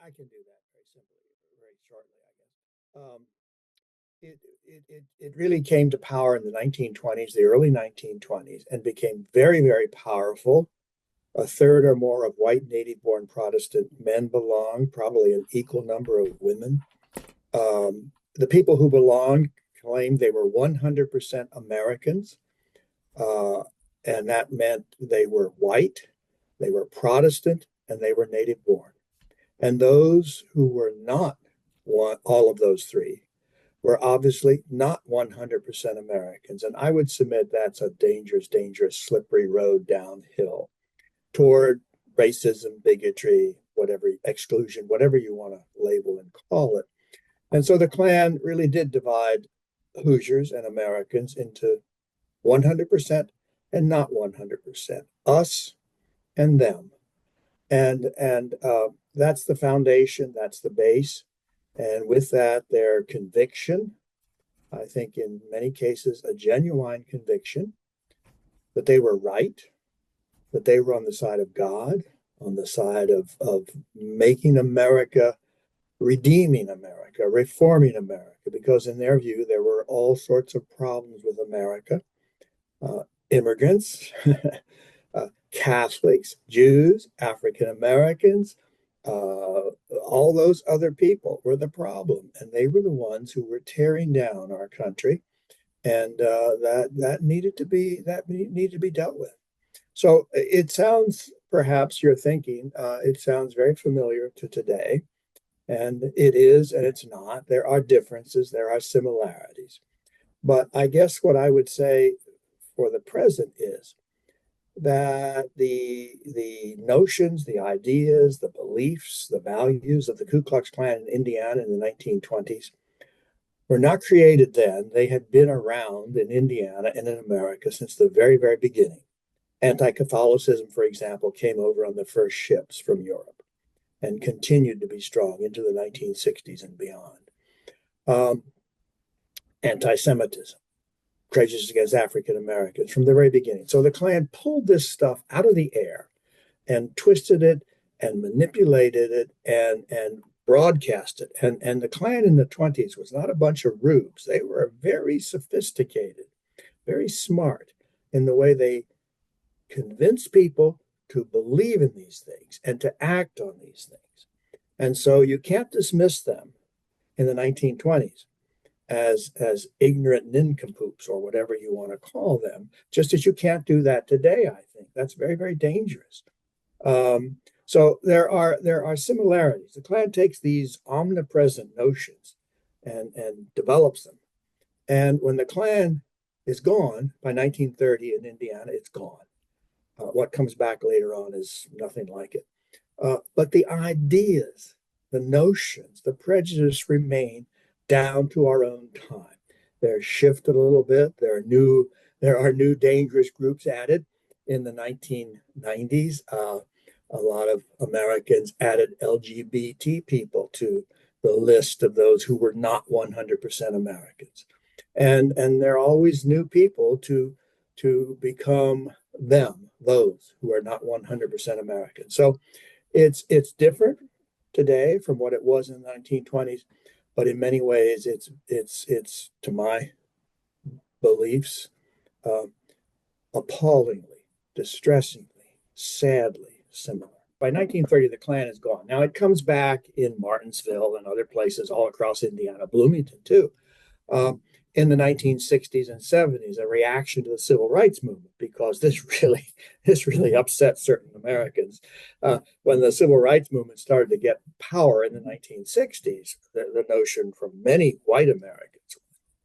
I can do that very simply, very shortly, I guess. It really came to power in the 1920s, the early 1920s, and became very, very powerful. A third or more of white native-born Protestant men belonged, probably an equal number of women. The people who belonged claimed they were 100% Americans, uh, and that meant they were white, they were Protestant, and they were native-born. And those who were not all of those three were obviously not 100% Americans. And I would submit that's a dangerous, dangerous, slippery road downhill toward racism, bigotry, whatever, exclusion, whatever you want to label and call it. And so the Klan really did divide Hoosiers and Americans into 100% and not 100%, us and them. And that's the foundation, that's the base. And with that, their conviction, I think in many cases, a genuine conviction that they were right, that they were on the side of God, on the side of making America, redeeming America, reforming America, because in their view, there were all sorts of problems with America. Immigrants, Catholics, Jews, African Americans, all those other people were the problem, and they were the ones who were tearing down our country, and that needed to be dealt with. So it sounds, perhaps you're thinking, it sounds very familiar to today, and it is, and it's not. There are differences, there are similarities, but I guess what I would say for the present is that the notions, the ideas, the beliefs, the values of the Ku Klux Klan in Indiana in the 1920s were not created then. They had been around in Indiana and in America since the very, very beginning. Anti-Catholicism, for example, came over on the first ships from Europe and continued to be strong into the 1960s and beyond. Um, Anti-Semitism, prejudice against African Americans from the very beginning. So the Klan pulled this stuff out of the air and twisted it and manipulated it and broadcast it. And the Klan in the 20s was not a bunch of rubes. They were very sophisticated, very smart in the way they convinced people to believe in these things and to act on these things. And so you can't dismiss them in the 1920s as ignorant nincompoops or whatever you want to call them, just as you can't do that today. I think that's very, very dangerous. So there are similarities. The Klan takes these omnipresent notions and develops them. And when the Klan is gone by 1930 in Indiana, it's gone. What comes back later on is nothing like it. But the ideas, the notions, the prejudice remain down to our own time. They're shifted a little bit. There are new dangerous groups added in the 1990s. A lot of Americans added LGBT people to the list of those who were not 100% Americans. And there are always new people to become them, those who are not 100% American. So it's different today from what it was in the 1920s, but in many ways it's to my beliefs uh, appallingly, distressingly, sadly similar. By 1930, the Klan is gone. Now it comes back in Martinsville and other places all across Indiana, Bloomington too. Um, in the 1960s and 70s, a reaction to the civil rights movement, because this really upset certain Americans. When the civil rights movement started to get power in the 1960s, the notion from many white Americans,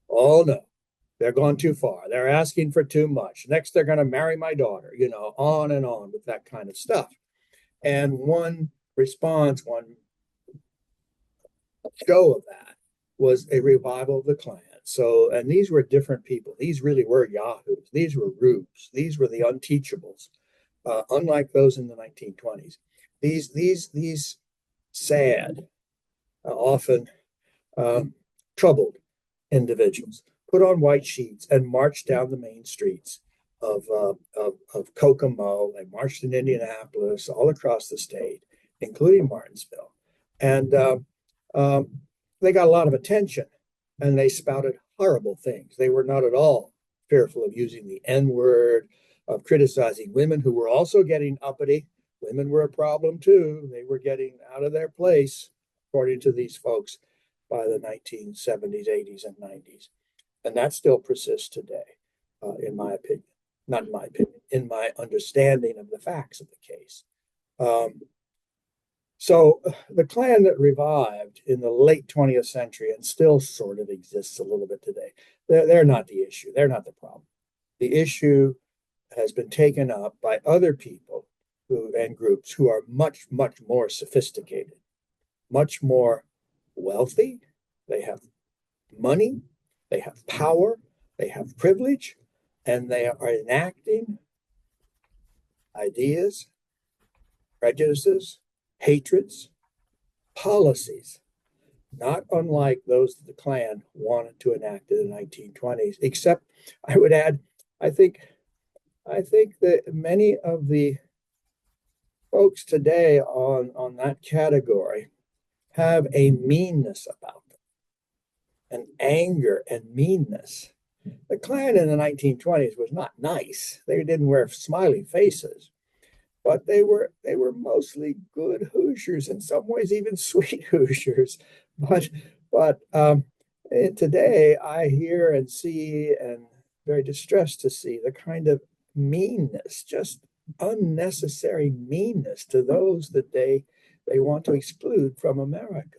oh no, they're gone too far. They're asking for too much. Next, they're going to marry my daughter, on and on with that kind of stuff. And one response, one show of that was a revival of the Klan. So, and these were different people. These really were yahoos. These were rubes. These were the unteachables, unlike those in the 1920s. These sad, often troubled individuals put on white sheets and marched down the main streets of Kokomo. They marched in Indianapolis, all across the state, including Martinsville, And um, they got a lot of attention, and they spouted horrible things. They were not at all fearful of using the N word, of criticizing women who were also getting uppity. Women were a problem too. They were getting out of their place, according to these folks, by the 1970s, 80s, and 90s. And that still persists today, in my opinion. Not in my opinion, in my understanding of the facts of the case. Um, so the Klan that revived in the late 20th century and still sort of exists a little bit today, they're not the issue. They're not the problem. The issue has been taken up by other people and groups who are much, much more sophisticated, much more wealthy. They have money, they have power, they have privilege, and they are enacting ideas, prejudices, hatreds, policies, not unlike those that the Klan wanted to enact in the 1920s, except I would add, I think I think that many of the folks today on that category have a meanness about them, an anger and meanness. The Klan in the 1920s was not nice. They didn't wear smiley faces, but they were mostly good Hoosiers, in some ways even sweet Hoosiers. But but today I hear and see and very distressed to see the kind of meanness, just unnecessary meanness to those that they want to exclude from America.